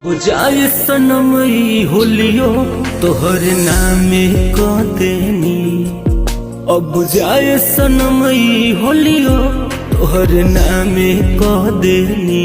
बुझाए सनमई होलियो तोहर नामे को देनी। अब बुझाए सनमई होलियो तोहर नामे को देनी।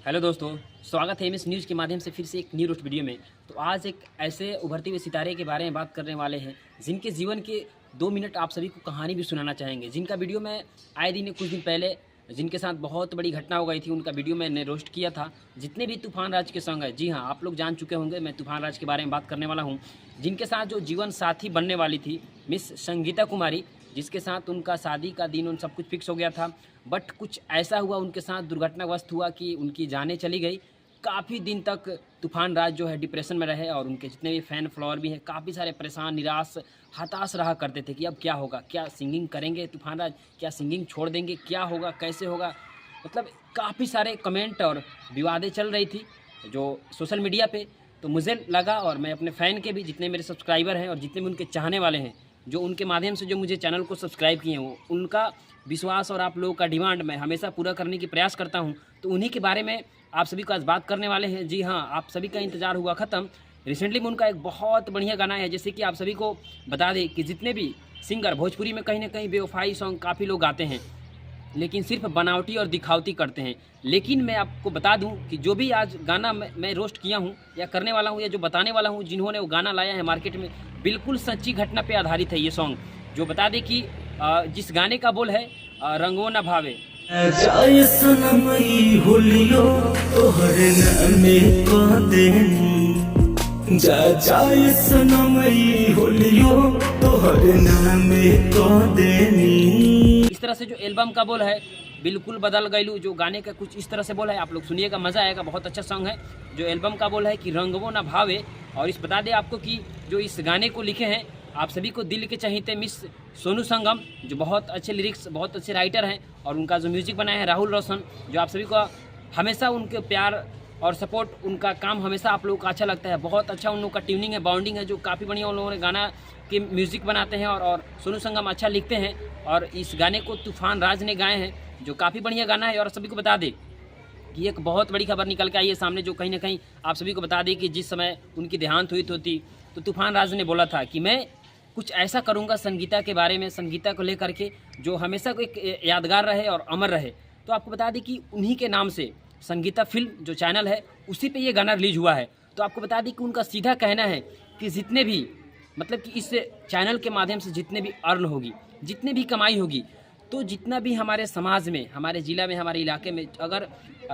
हेलो दोस्तों, स्वागत है एमएस न्यूज़ के माध्यम से फिर से एक न्यू रोस्ट वीडियो में। तो आज एक ऐसे उभरते हुए सितारे के बारे में बात करने वाले हैं जिनके जीवन के 2 मिनट आप सभी को कहानी भी सुनाना चाहेंगे, जिनका वीडियो मैं आए दिन कुछ दिन पहले जिनके साथ बहुत बड़ी घटना हो गई थी उनका वीडियो मैंने रोस्ट किया था। जितने भी तूफान राज के सॉन्ग है, जी हाँ आप लोग जान चुके होंगे मैं तूफान राज के बारे में बात करने वाला हूँ, जिनके साथ जो जीवन साथी बनने वाली थी मिस संगीता कुमारी, जिसके साथ उनका शादी का दिन उन सब कुछ फिक्स हो गया था। बट कुछ ऐसा हुआ उनके साथ, दुर्घटनाग्रस्त हुआ कि उनकी जानें चली गई। काफ़ी दिन तक तूफान राज जो है डिप्रेशन में रहे और उनके जितने भी फ़ैन फॉलोअर भी हैं काफ़ी सारे परेशान, निराश, हताश रहा करते थे कि अब क्या होगा, क्या सिंगिंग करेंगे तूफान राज, क्या सिंगिंग छोड़ देंगे, क्या होगा, कैसे होगा। मतलब काफ़ी सारे कमेंट और विवादें चल रही थी जो सोशल मीडिया पे। तो मुझे लगा और मैं अपने फ़ैन के भी, जितने मेरे सब्सक्राइबर हैं और जितने भी उनके चाहने वाले हैं, जो उनके माध्यम से जो मुझे चैनल को सब्सक्राइब किए हैं, उनका विश्वास और आप लोगों का डिमांड मैं हमेशा पूरा करने की प्रयास करता हूं। तो उन्हीं के बारे में आप सभी को आज बात करने वाले हैं। जी हाँ, आप सभी का इंतज़ार हुआ ख़त्म। रिसेंटली में उनका एक बहुत बढ़िया गाना है, जैसे कि आप सभी को बता दें कि जितने भी सिंगर भोजपुरी में कहीं ना कहीं बेवफाई सॉन्ग काफ़ी लोग गाते हैं, लेकिन सिर्फ बनावटी और दिखावटी करते हैं। लेकिन मैं आपको बता दूं कि जो भी आज गाना मैं रोस्ट किया हूं या करने वाला हूं या जो बताने वाला हूं, जिन्होंने वो गाना लाया है मार्केट में, बिल्कुल सच्ची घटना पे आधारित है ये सॉन्ग। जो बता दें कि जिस गाने का बोल है रंगो न भावे। जाए सनमई होलियो तोहर नामे को देनी। जाए सनमई होलियो तोहर नामे को देनी। इस तरह से जो एल्बम का बोल है बिल्कुल बदल गईलू, जो गाने का कुछ इस तरह से बोल है, आप लोग सुनिएगा, मज़ा आएगा। बहुत अच्छा सॉन्ग है। जो एल्बम का बोल है कि रंगवो न भावे। और इस बता दें आपको कि जो इस गाने को लिखे हैं आप सभी को दिल के चहीते मिस सोनू संगम, जो बहुत अच्छे लिरिक्स, बहुत अच्छे राइटर हैं, और उनका जो म्यूज़िक बनाया है राहुल रोशन, जो आप सभी को हमेशा उनके प्यार और सपोर्ट, उनका काम हमेशा आप लोगों को अच्छा लगता है। बहुत अच्छा उन लोगों का ट्यूनिंग है, बाउंडिंग है, जो काफ़ी बढ़िया उन लोगों ने गाना के म्यूज़िक बनाते हैं और सोनू संगम अच्छा लिखते हैं। और इस गाने को तूफान राज ने गाए हैं, जो काफ़ी बढ़िया गाना है। और सभी को बता दें कि एक बहुत बड़ी खबर निकल के आई है सामने, जो कहीं ना कहीं आप सभी को बता दें कि जिस समय उनकी देहांत हुई थी तो तूफान राज ने बोला था कि मैं कुछ ऐसा करूंगा संगीता के बारे में, संगीता को लेकर के, जो हमेशा को एक यादगार रहे और अमर रहे। तो आपको बता दें कि उन्हीं के नाम से संगीता फिल्म जो चैनल है उसी पे ये गाना रिलीज हुआ है। तो आपको बता दें कि उनका सीधा कहना है कि जितने भी, मतलब कि इस चैनल के माध्यम से जितने भी अर्न होगी, जितने भी कमाई होगी, तो जितना भी हमारे समाज में, हमारे ज़िला में, हमारे इलाके में अगर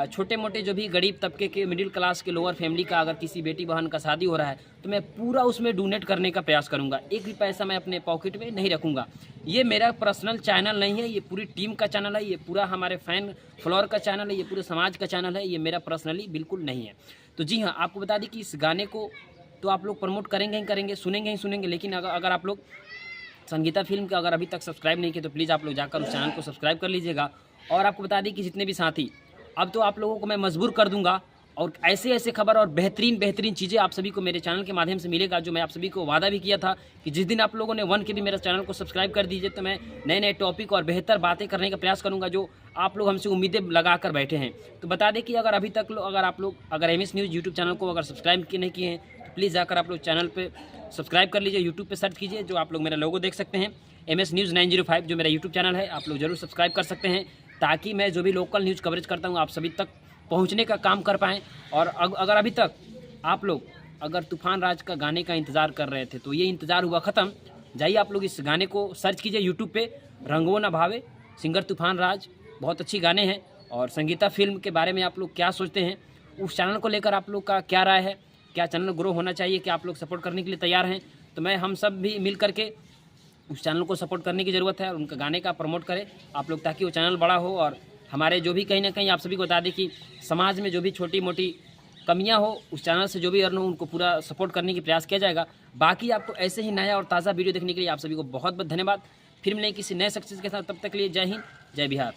छोटे मोटे जो भी गरीब तबके के, मिडिल क्लास के, लोअर फैमिली का अगर किसी बेटी बहन का शादी हो रहा है, तो मैं पूरा उसमें डोनेट करने का प्रयास करूंगा। एक भी पैसा मैं अपने पॉकेट में नहीं रखूंगा। ये मेरा पर्सनल चैनल नहीं है, ये पूरी टीम का चैनल है, ये पूरा हमारे फैन फॉलोअर का चैनल है, ये पूरे समाज का चैनल है, ये मेरा पर्सनली बिल्कुल नहीं है। तो जी हाँ, आपको बता दें कि इस गाने को तो आप लोग प्रमोट करेंगे ही करेंगे, सुनेंगे ही सुनेंगे, लेकिन अगर आप लोग संगीता फिल्म का अगर अभी तक सब्सक्राइब नहीं किए तो प्लीज़ आप लोग जाकर उस चैनल को सब्सक्राइब कर लीजिएगा। और आपको बता दें कि जितने भी साथी, अब तो आप लोगों को मैं मजबूर कर दूंगा और ऐसे ऐसे खबर और बेहतरीन चीज़ें आप सभी को मेरे चैनल के माध्यम से मिलेगा, जो मैं आप सभी को वादा भी किया था कि जिस दिन आप लोगों ने 1 के भी मेरे चैनल को सब्सक्राइब कर दीजिए तो मैं नए नए टॉपिक और बेहतर बातें करने का प्रयास करूँगा, जो आप लोग हमसे उम्मीदें लगा कर बैठे हैं। तो बता दें कि अगर अभी तक अगर एमएस न्यूज़ यूट्यूब चैनल को अगर सब्सक्राइब नहीं किए हैं तो प्लीज़ जाकर आप लोग चैनल पर सब्सक्राइब कर लीजिए। यूट्यूब पे सर्च कीजिए, जो आप लोग मेरा लोगो देख सकते हैं, एमएस न्यूज़ 905 जो मेरा यूट्यूब चैनल है, आप लोग जरूर सब्सक्राइब कर सकते हैं, ताकि मैं जो भी लोकल न्यूज़ कवरेज करता हूँ आप सभी तक पहुँचने का काम कर पाएँ। और अगर अभी तक आप लोग अगर तूफान राज का गाने का इंतज़ार कर रहे थे तो ये इंतज़ार हुआ ख़त्म। जाइए आप लोग इस गाने को सर्च कीजिए यूट्यूब पे, रंगो न भावे, सिंगर तूफान राज, बहुत अच्छी गाने हैं। और संगीता फिल्म के बारे में आप लोग क्या सोचते हैं, उस चैनल को लेकर आप लोग का क्या राय है, क्या चैनल ग्रो होना चाहिए, क्या आप लोग सपोर्ट करने के लिए तैयार हैं? तो मैं हम सब भी मिल करके उस चैनल को सपोर्ट करने की ज़रूरत है और उनका गाने का प्रमोट करें आप लोग, ताकि वो चैनल बड़ा हो और हमारे जो भी कहीं ना कहीं आप सभी को बता दें कि समाज में जो भी छोटी मोटी कमियां हो, उस चैनल से जो भी अर्न हो उनको पूरा सपोर्ट करने की प्रयास किया जाएगा। बाकी आपको ऐसे ही नया और ताज़ा वीडियो देखने के लिए आप सभी को बहुत बहुत धन्यवाद। फिर मिलेंगे किसी नए सक्सेस के साथ, तब तक के लिए जय हिंद, जय बिहार।